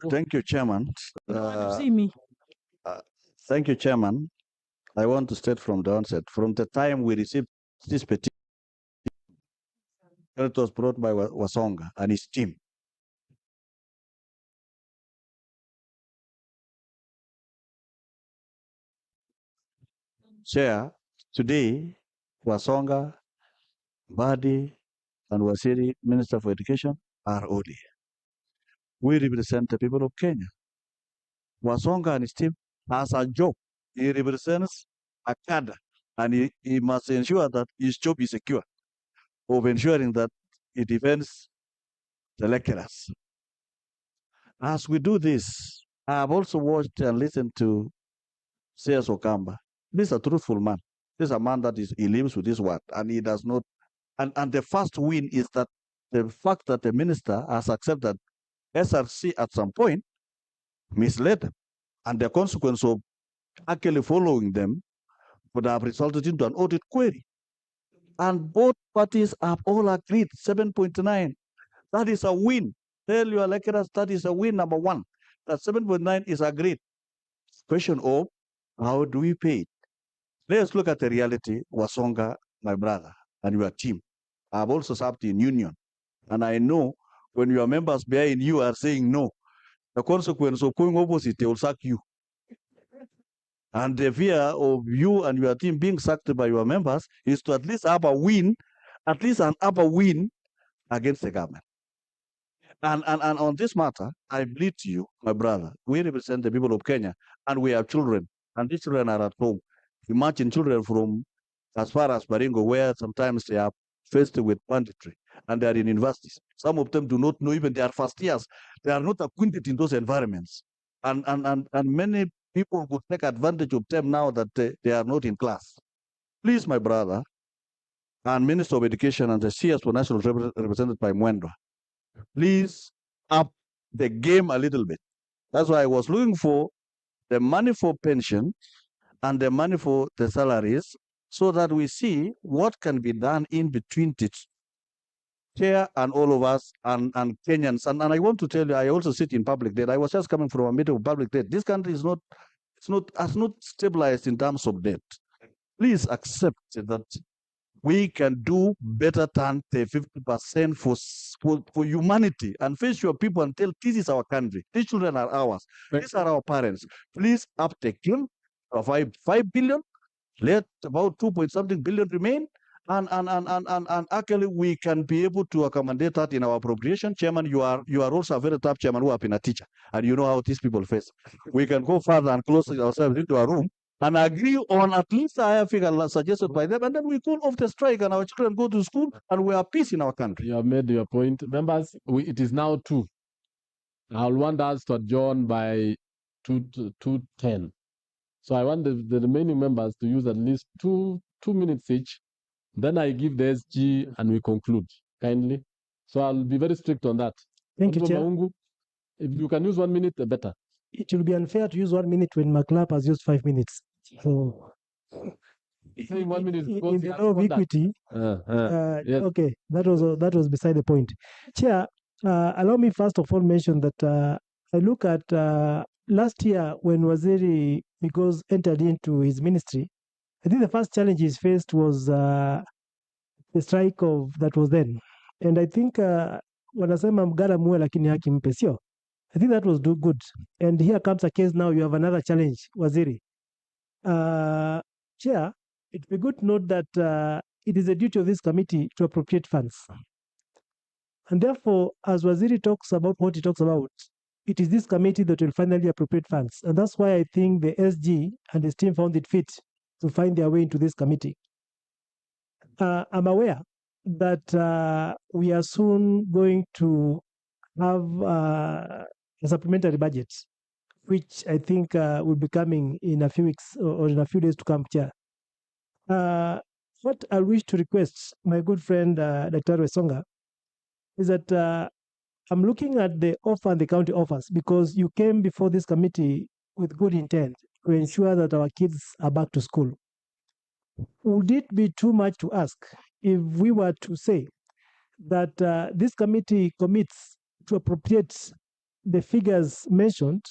Thank you, Chairman. See me. Thank you, Chairman. I want to state from the onset, from the time we received this petition, it was brought by Wesonga and his team. Chair, today, Wesonga, Badi, and Wasiri, Minister for Education, are OD. We represent the people of Kenya. Wesonga and his team has a job. He represents a cadre, and he must ensure that his job is secure, of ensuring that he defends the lecturers. As we do this, I have also watched and listened to C.S. Okamba. This is a truthful man. This is a man that he lives with his word, and he does not. And the first win is that the fact that the minister has accepted SRC at some point misled them, and the consequence of actually following them would have resulted into an audit query. And both parties have all agreed 7.9. That is a win. Tell your lecturers that is a win, number one. That 7.9 is agreed. Question of how do we pay it? Let's look at the reality, Wesonga, my brother, and your team. I've also served in union. And I know when your members behind you are saying no, the consequence of going opposite, they will sack you. And the fear of you and your team being sacked by your members is to at least have a win, at least an upper win against the government. And on this matter, I plead to you, my brother, we represent the people of Kenya, and we have children, and these children are at home. Imagine children from as far as Baringo, where sometimes they are faced with banditry, and they are in universities. Some of them do not know even their first years. They are not acquainted in those environments. And many people would take advantage of them now that they are not in class. Please, my brother, and Minister of Education and the CS for National represented by Mwendwa, please up the game a little bit. That's why I was looking for the money for pension and the money for the salaries so that we see what can be done in between the chair and all of us and Kenyans. And I want to tell you, I also sit in public debt. I was just coming from a meeting of public debt. This country is has not stabilized in terms of debt. Please accept that we can do better than the 50% for humanity, and face your people and tell this is our country. These children are ours. These are our parents. Please up the game of 5 billion. Let about 2 billion remain. And actually we can be able to accommodate that in our appropriation. Chairman, you are also a very tough chairman who have been a teacher, and you know how these people face. We can go further and close ourselves into a room and agree on at least a higher figure suggested by them, and then we call off the strike and our children go to school and we have peace in our country. You have made your point. Members, it is now 2. I'll want us to adjourn by 2:10. So I want the remaining members to use at least 2 minutes each. Then I give the SG and we conclude, kindly. So I'll be very strict on that. Thank you, Chair. If you can use 1 minute, the better. It will be unfair to use 1 minute when McLap has used 5 minutes. So, saying 1 minute in the law of equity, yes. Okay, that was beside the point. Chair, allow me first of all mention that I look at last year when Waziri Migos entered into his ministry. I think the first challenge he's faced was the strike that was then, and I think wanasema mgara muwe lakini haki mpe, sio? I think that was good. And here comes a case now. You have another challenge, Waziri. Chair, it'd be good to note that it is a duty of this committee to appropriate funds. And therefore, as Waziri talks about what he talks about, it is this committee that will finally appropriate funds. And that's why I think the SG and his team found it fit to find their way into this committee. I'm aware that we are soon going to have a supplementary budget, which I think will be coming in a few weeks or in a few days to come, Chair. What I wish to request my good friend Dr. Wesonga is that I'm looking at the offer and the county offers, because you came before this committee with good intent to ensure that our kids are back to school. Would it be too much to ask if we were to say that this committee commits to appropriate the figures mentioned.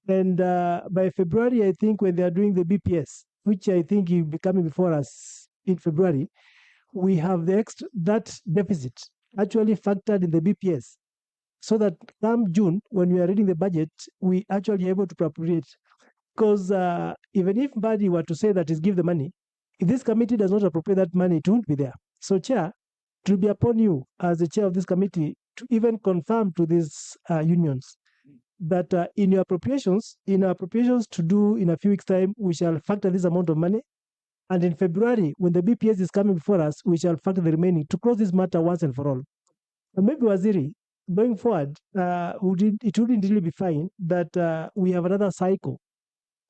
And by February, I think when they are doing the BPS, which I think will be coming before us in February, we have that deficit actually factored in the BPS, so that come June, when we are reading the budget, we actually able to appropriate. Because even if Mbadi were to say that is give the money, if this committee does not appropriate that money, it won't be there. So, Chair, it will be upon you as the chair of this committee to even confirm to these unions that in our appropriations to do in a few weeks' time, we shall factor this amount of money. And in February, when the BPS is coming before us, we shall factor the remaining to close this matter once and for all. And maybe, Waziri, going forward, it wouldn't really be fine that we have another cycle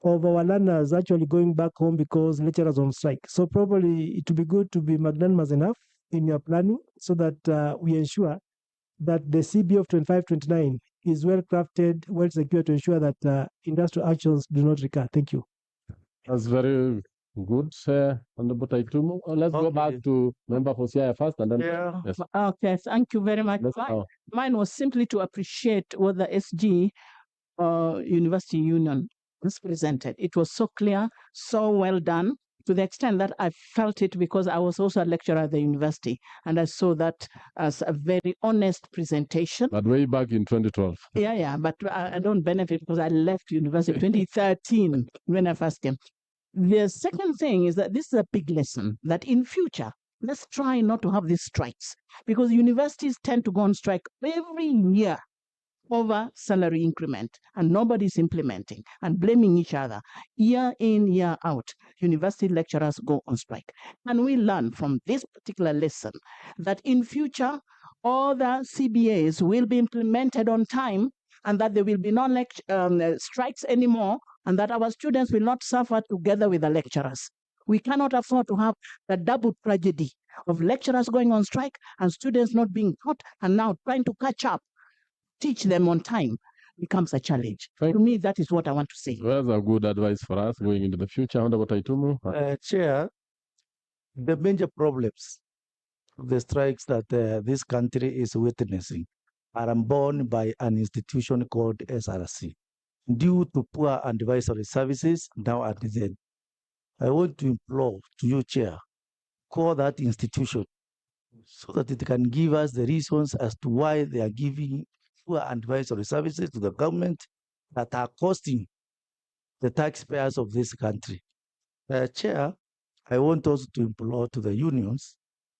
of our learners actually going back home because lecturers on strike. So probably it would be good to be magnanimous enough in your planning so that we ensure that the CB of 25-29 is well crafted, well secured to ensure that industrial actions do not recur. Thank you. That's very good, Honorable Taitumo. Let's go back to member for CI first, and then yes. Okay, thank you very much. Mine was simply to appreciate what the SG University Union was presented. It was so clear, so well done, to the extent that I felt it because I was also a lecturer at the university, and I saw that as a very honest presentation. But way back in 2012. Yeah, but I don't benefit because I left university 2013 when I first came. The second thing is that this is a big lesson that in future, let's try not to have these strikes, because universities tend to go on strike every year over salary increment, and nobody's implementing and blaming each other. Year in, year out, university lecturers go on strike. And we learn from this particular lesson that in future, all the CBAs will be implemented on time, and that there will be no strikes anymore, and that our students will not suffer together with the lecturers. We cannot afford to have the double tragedy of lecturers going on strike and students not being taught, and now trying to catch up, teach them on time becomes a challenge. To me, that is what I want to say. That's a good advice for us going into the future. Honorable Taitumo. Chair, the major problems, the strikes that this country is witnessing are born by an institution called SRC. Due to poor advisory services now and then, I want to implore to you, Chair, call that institution so that it can give us the reasons as to why they are giving poor advisory services to the government that are costing the taxpayers of this country. Chair, I want also to implore to the unions.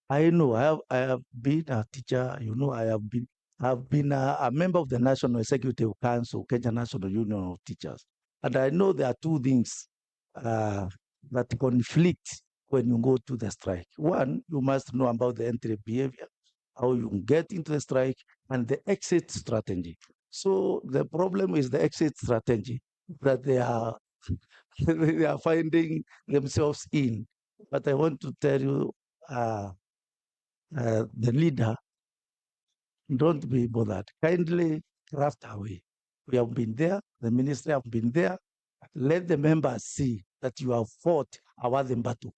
I know I have been a teacher. You know, I've been a member of the National Executive Council, Kenya National Union of Teachers, and I know there are two things that conflict when you go to the strike. One, you must know about the entry behavior, how you get into the strike, and the exit strategy. So the problem is the exit strategy that they are they are finding themselves in. But I want to tell you, the leader, don't be bothered. Kindly craft a way. We have been there. The ministry have been there. Let the members see that you have fought a worthy battle.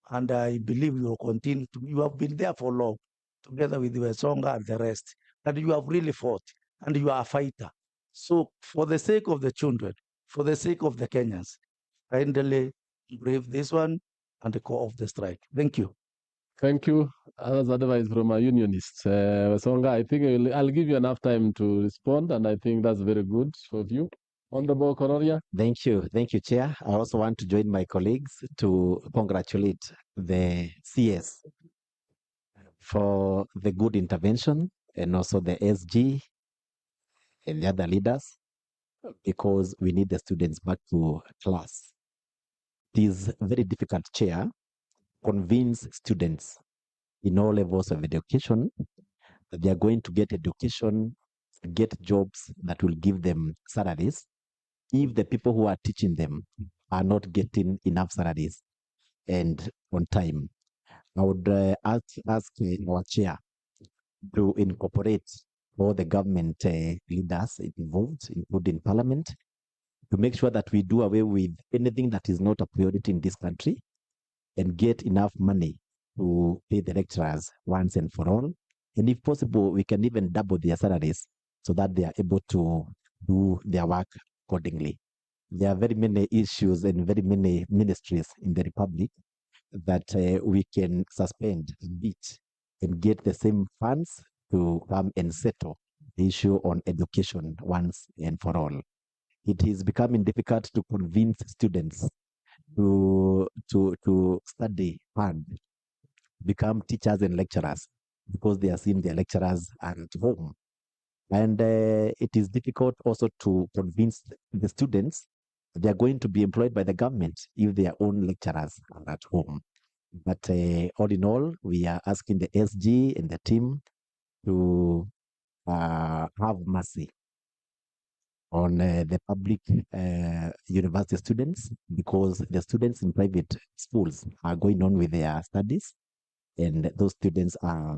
And I believe you will continue to. You have been there for long, together with WESONGA and the rest. And you have really fought. And you are a fighter. So for the sake of the children, for the sake of the Kenyans, kindly brave this one and the call of the strike. Thank you. Thank you. As advice from our unionists. WESONGA, I think I'll give you enough time to respond, and I think that's very good for you. Honorable Kororia. Thank you, Chair. I also want to join my colleagues to congratulate the CS for the good intervention, and also the SG and the other leaders, because we need the students back to class. It is very difficult, Chair, convince students in all levels of education that they are going to get education, get jobs that will give them salaries, if the people who are teaching them are not getting enough salaries and on time. I would ask our chair to incorporate all the government leaders involved, including Parliament, to make sure that we do away with anything that is not a priority in this country and get enough money to pay the lecturers once and for all. And if possible, we can even double their salaries so that they are able to do their work accordingly. There are very many issues and very many ministries in the Republic that we can suspend a bit and get the same funds to come and settle the issue on education once and for all. It is becoming difficult to convince students to study hard, become teachers and lecturers, because they are seeing their lecturers at home. And it is difficult also to convince the students they are going to be employed by the government if their own lecturers are at home. But all in all, we are asking the SG and the team to have mercy on the public university students, because the students in private schools are going on with their studies, and those students are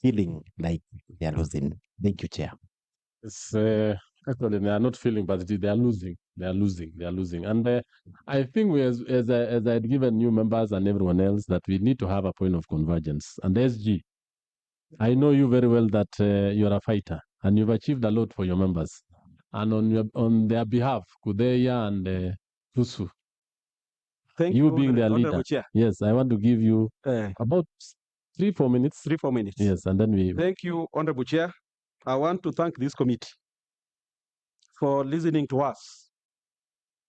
feeling like they are losing. Thank you, Chair. It's actually they are not feeling, but they are losing. They are losing. They are losing. And I think we, as I had given new members and everyone else, that we need to have a point of convergence. And SG, I know you very well that you are a fighter and you've achieved a lot for your members. And on their behalf, Kudeya and Tusu, Thank you you, being their leader. Chair. Yes, I want to give you about 3-4 minutes. 3-4 minutes. Yes, and then we. Thank you, Honorable Chair. I want to thank this committee for listening to us.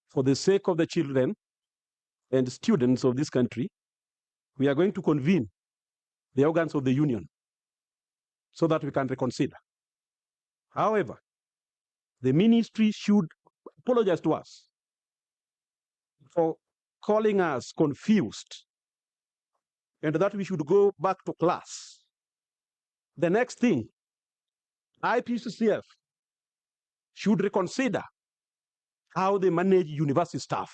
For the sake of the children and students of this country, we are going to convene the organs of the union so that we can reconsider. However, the ministry should apologize to us for calling us confused and that we should go back to class. The next thing, IPCCF should reconsider how they manage university staff.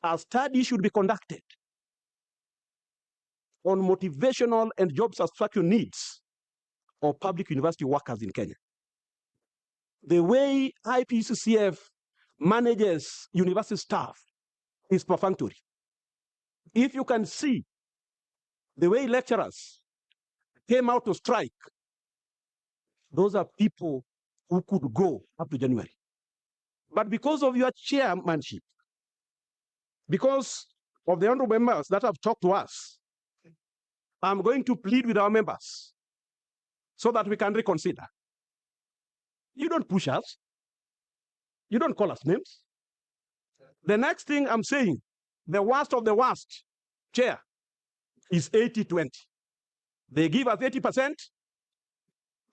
A study should be conducted on motivational and job satisfaction needs of public university workers in Kenya. The way IPCCF manages university staff is perfunctory. If you can see the way lecturers came out to strike, those are people who could go up to January. But because of your chairmanship, because of the honorable members that have talked to us, I'm going to plead with our members so that we can reconsider. You don't push us. You don't call us names. The next thing I'm saying, the worst of the worst, Chair, is 80-20. They give us 80%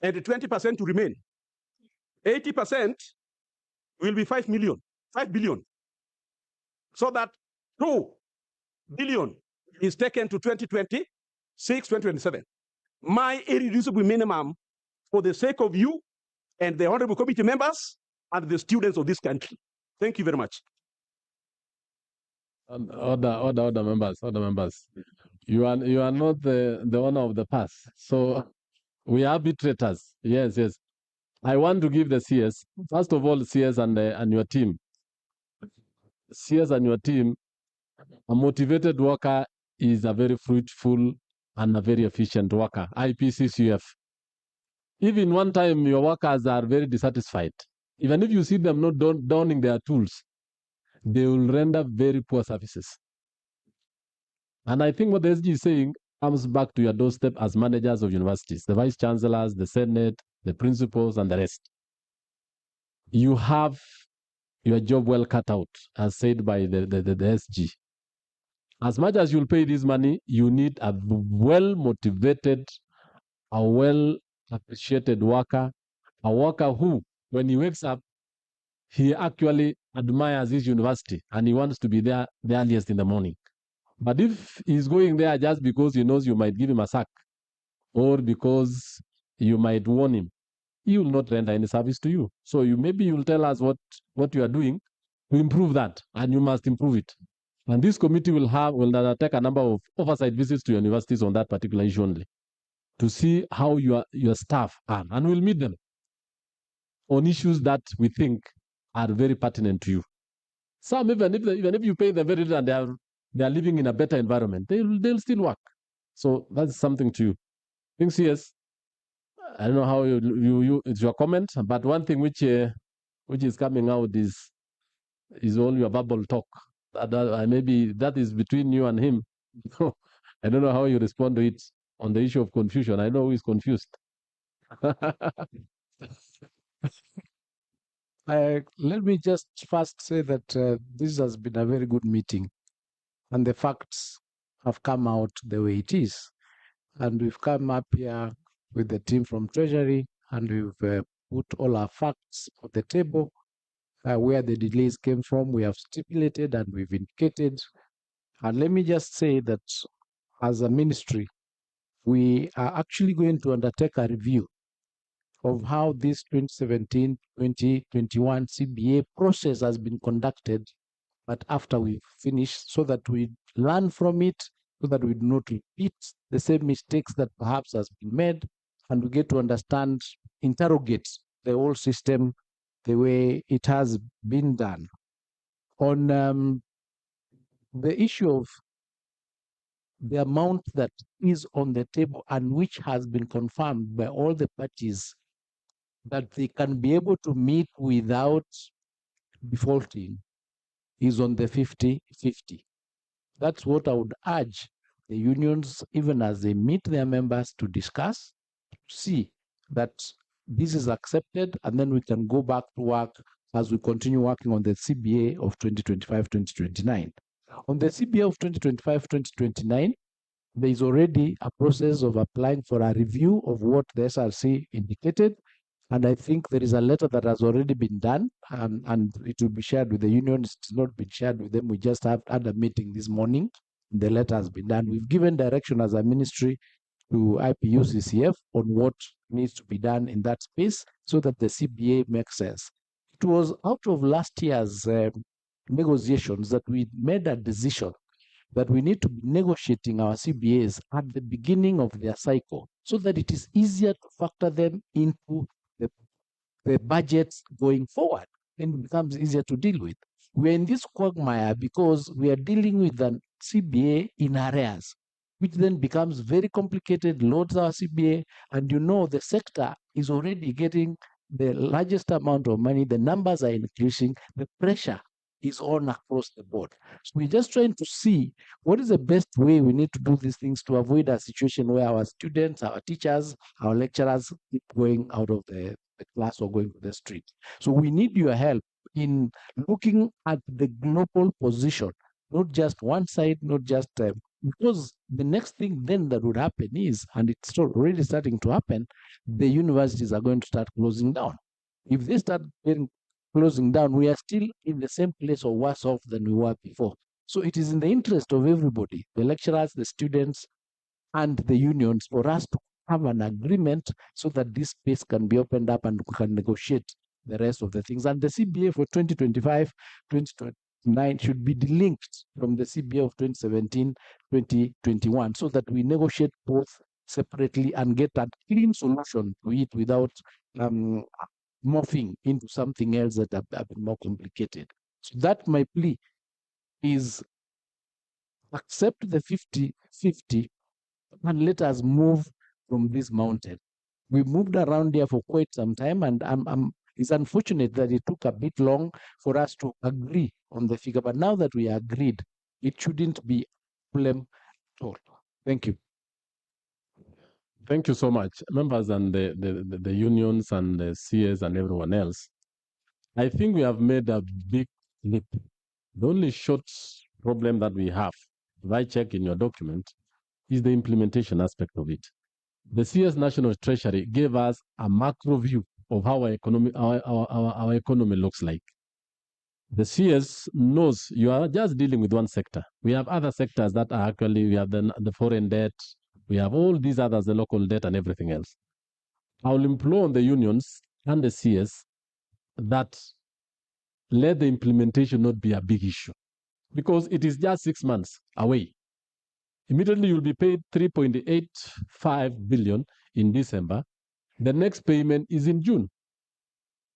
and 20% to remain. 80% will be 5 billion. So that 2 billion is taken to 2026, 2027. My irreducible minimum, for the sake of you and the honorable committee members and the students of this country. Thank you very much. Other members. You are not the owner of the past. So we are arbitrators. Yes. I want to give the CS, first of all, CS and your team. CS and your team, a motivated worker is a very fruitful and a very efficient worker. IPCCF. Even one time your workers are very dissatisfied. Even if you see them not donning their tools, they will render very poor services. And I think what the SG is saying comes back to your doorstep as managers of universities, the vice chancellors, the senate, the principals, and the rest. You have your job well cut out, as said by the SG. As much as you'll pay this money, you need a well-motivated, a well-appreciated worker, a worker who, when he wakes up, he actually admires his university and he wants to be there the earliest in the morning. But if he's going there just because he knows you might give him a sack or because you might warn him, he will not render any service to you. So maybe you'll tell us what you are doing to improve that, and you must improve it. And this committee will undertake a number of oversight visits to universities on that particular issue only, to see how your staff are, and we'll meet them on issues that we think are very pertinent to you. Some, even if you pay them very little and they are living in a better environment, they'll still work. So that's something to you. Things, yes. I don't know how it's your comment, but one thing which is coming out is all your bubble talk. Maybe that is between you and him. I don't know how you respond to it on the issue of confusion. I know he's confused. Let me just first say that this has been a very good meeting, and the facts have come out the way it is. And we've come up here with the team from Treasury, and we've put all our facts on the table, where the delays came from. We have stipulated and we've indicated. And let me just say that as a ministry, we are actually going to undertake a review of how this 2017-2021 CBA process has been conducted, but after we've finished, so that we learn from it, so that we do not repeat the same mistakes that perhaps has been made, and we get to understand, interrogate the whole system the way it has been done. On the issue of the amount that is on the table and which has been confirmed by all the parties that they can be able to meet without defaulting is on the 50-50. That's what I would urge the unions, even as they meet their members, to discuss, see that this is accepted, and then we can go back to work as we continue working on the CBA of 2025-2029. On the CBA of 2025-2029, there is already a process of applying for a review of what the SRC indicated. And I think there is a letter that has already been done, and it will be shared with the unions. It's not been shared with them. We just had a meeting this morning. The letter has been done. We've given direction as a ministry to IPU CCF on what needs to be done in that space so that the CBA makes sense. It was out of last year's negotiations that we made a decision that we need to be negotiating our CBAs at the beginning of their cycle so that it is easier to factor them into the budgets going forward, and it becomes easier to deal with. We're in this quagmire because we are dealing with an CBA in arrears, which then becomes very complicated, loads our CBA, and you know the sector is already getting the largest amount of money, the numbers are increasing, the pressure is on across the board. So we're just trying to see what is the best way we need to do these things to avoid a situation where our students, our teachers, our lecturers keep going out of the class or going to the street. So we need your help in looking at the global position, not just one side, not just because the next thing then that would happen is, and it's already starting to happen, the universities are going to start closing down. If they start closing down, we are still in the same place or worse off than we were before. So it is in the interest of everybody, the lecturers, the students, and the unions, for us to have an agreement so that this space can be opened up and we can negotiate the rest of the things. And the CBA for 2025-2029 should be delinked from the CBA of 2017-2021 so that we negotiate both separately and get a clean solution to it without morphing into something else that have been more complicated. So that my plea is accept the 50-50 and let us move from this mountain. We moved around here for quite some time, and it's unfortunate that it took a bit long for us to agree on the figure. But now that we agreed, it shouldn't be a problem at all. Thank you. Thank you so much, members and the unions and the CS and everyone else. I think we have made a big leap. The only short problem that we have, if I check in your document, is the implementation aspect of it. The CS National Treasury gave us a macro view of how our economy looks like. The CS knows you are just dealing with one sector. We have other sectors that are actually, we have the foreign debt, we have all these others, the local debt and everything else. I will implore on the unions and the CS that let the implementation not be a big issue, because it is just 6 months away. Immediately you'll be paid 3.85 billion in December. The next payment is in June.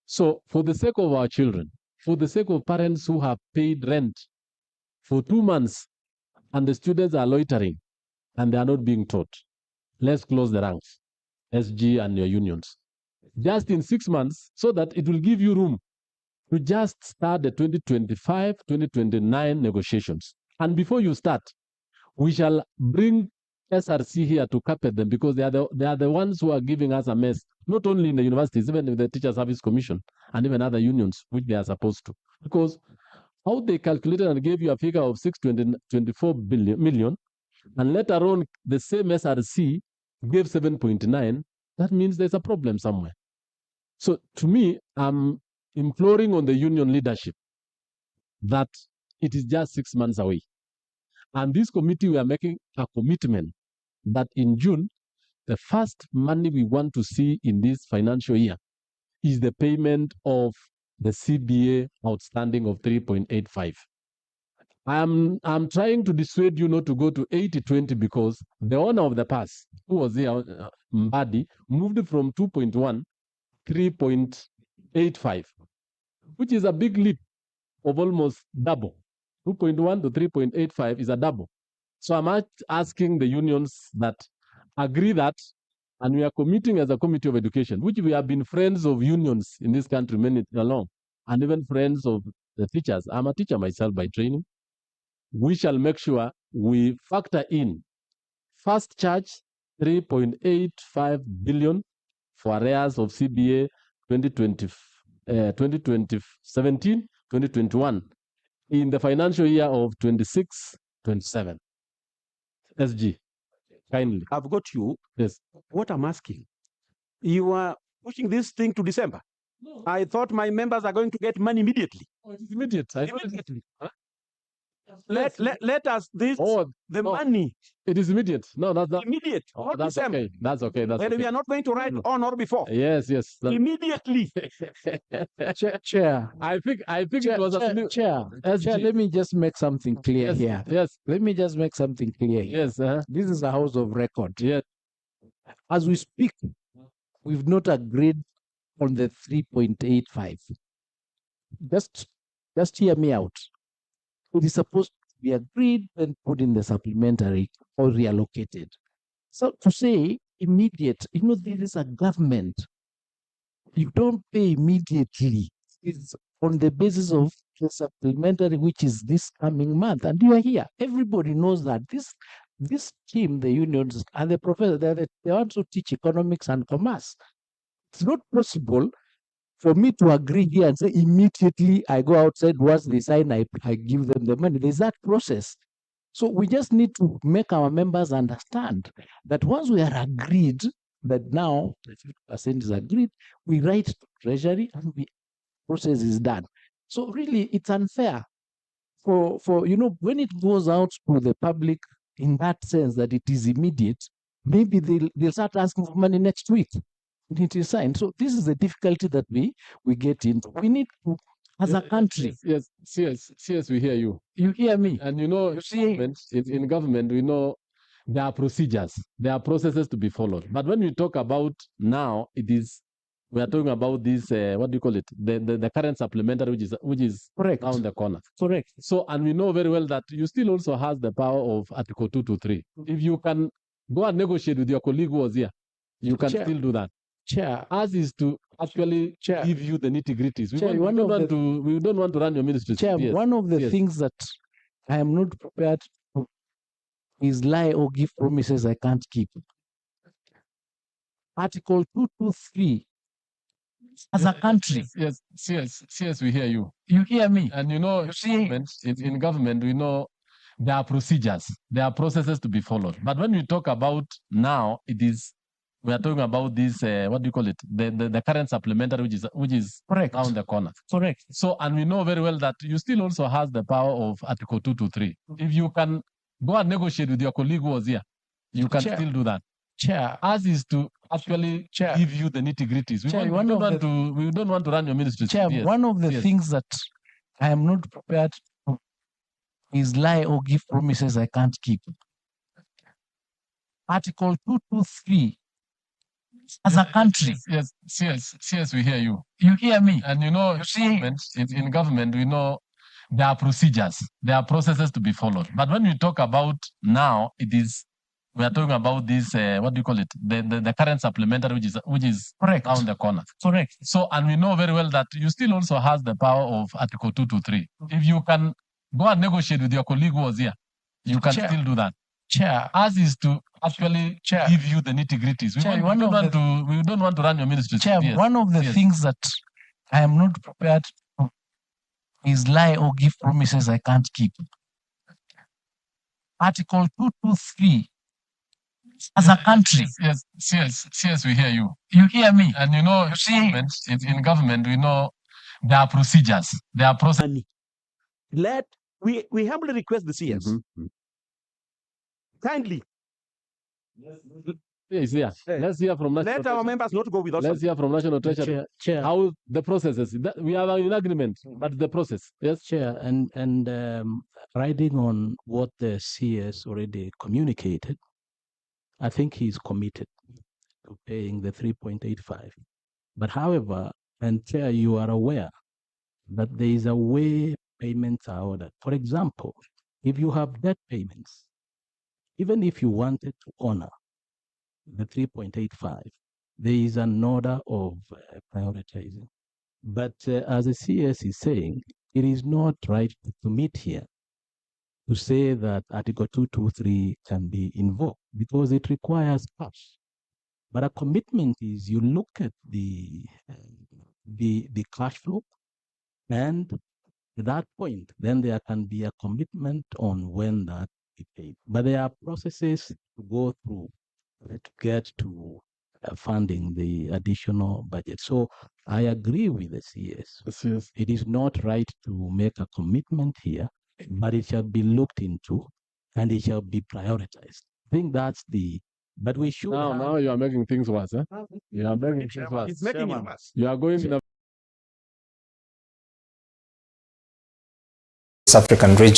So for the sake of our children, for the sake of parents who have paid rent for 2 months and the students are loitering and they are not being taught, let's close the ranks. SG and your unions, just in 6 months, so that it will give you room to just start the 2025-2029 negotiations. And before you start, we shall bring SRC here to carpet them, because they are the ones who are giving us a mess, not only in the universities, even in the Teacher Service Commission and even other unions, which they are supposed to. Because how they calculated and gave you a figure of 624 million, and later on the same SRC gave 7.9, that means there's a problem somewhere. So to me, I'm imploring on the union leadership that it is just 6 months away. And this committee, we are making a commitment that in June, the first money we want to see in this financial year is the payment of the CBA outstanding of 3.85. I'm trying to dissuade you not to go to 80-20, because the owner of the pass, who was here, Mbadi, moved from 2.1 3.85, which is a big leap of almost double. 2.1 to 3.85 is a double. So I'm asking the unions that agree that, and we are committing as a committee of education, which we have been friends of unions in this country many along, and even friends of the teachers. I'm a teacher myself by training. We shall make sure we factor in first charge 3.85 billion for arrears of CBA 2017-2021 in the financial year of 26-27. SG, kindly. I've got you. Yes. What I'm asking, you are pushing this thing to December. No. I thought my members are going to get money immediately. Oh, it is immediate. Immediately. Let us the money. It is immediate. No, that's immediate. Oh, that's December. Okay. That's okay. That's and okay. We are not going to write on or before. Yes, yes. Immediately. Chair. I think Chair, it was Chair, let me just make something clear here. Yes. Let me just make something clear here. Yes. This is a house of record. Yes. As we speak, we've not agreed on the 3.85. Just hear me out. It is supposed to be agreed and put in the supplementary or reallocated. So to say immediate, there is a government. You don't pay immediately. It's on the basis of the supplementary, which is this coming month. And you are here. Everybody knows that this team, the unions and the professors, they also teach economics and commerce. It's not possible for me to agree here and say immediately I go outside, once they sign, I give them the money. There's that process. So we just need to make our members understand that once we are agreed, that now the 50% is agreed, we write to Treasury and the process is done. So really it's unfair for when it goes out to the public in that sense that it is immediate, maybe they'll start asking for money next week. It is signed. So this is the difficulty that we get into. We need to, as a country. Yes, we hear you. You hear me. And you see, in government, we know there are procedures, there are processes to be followed. But when we talk about now, we are talking about this, what do you call it? The current supplementary, which is correct down the corner. Correct. So, and we know very well that you still also has the power of Article 223. If you can go and negotiate with your colleague who was here, you can still do that. Chair, ours is to actually give you the nitty-gritties. We don't want to run your ministry. Chair, one of the things that I am not prepared to is lie or give promises I can't keep. Article 223, as a country. Yes, we hear you. You hear me. And you see, in government, we know there are procedures, there are processes to be followed. But when we talk about now, we are talking about this, what do you call it? The current supplementary, which is correct down the corner. Correct. So, and we know very well that you still also has the power of Article 223. If you can go and negotiate with your colleague who was here, you can still do that. Chair, ours is to actually give you the nitty-gritties. We don't want to run your ministry. Chair, one of the things that I am not prepared to is lie or give promises I can't keep. Article 223. As a country. Yes, we hear you. You hear me. And you see, in government, we know there are procedures, there are processes to be followed. But when we talk about now, we we are talking about this, what do you call it? The current supplementary, which is correct around the corner. Correct. So, and we know very well that you still also has the power of Article 223. If you can go and negotiate with your colleague who was here, you can still do that. Chair, ours is to actually give you the nitty-gritties. We don't want to run your ministry. Chair, one of the things that I am not prepared to is lie or give promises I can't keep. Article 223, as a country. Yes, we hear you. You hear me? And you know, in government, we know there are procedures. There are processes. We humbly request the CS. Kindly. Yes, yeah. Let's hear from National. Let our members not go without. Let's hear from National Treasury. Chair. How the process is. We are in agreement, but the process. Yes, Chair, and riding on what the CS already communicated, I think he's committed to paying the 3.85. But however, and Chair, you are aware that there is a way payments are ordered. For example, if you have debt payments, even if you wanted to honor the 3.85, there is an order of prioritizing. But as the CS is saying, it is not right to commit here to say that Article 223 can be invoked because it requires cash. But a commitment is you look at the cash flow, and at that point, then there can be a commitment on when that be paid. But there are processes to go through to get to funding the additional budget. So I agree with the CS. Yes. It is not right to make a commitment here, but it shall be looked into and it shall be prioritized. I think that's the, but we should now you are making things worse. Eh? You are making things worse. It's making it worse. You are going in a African region.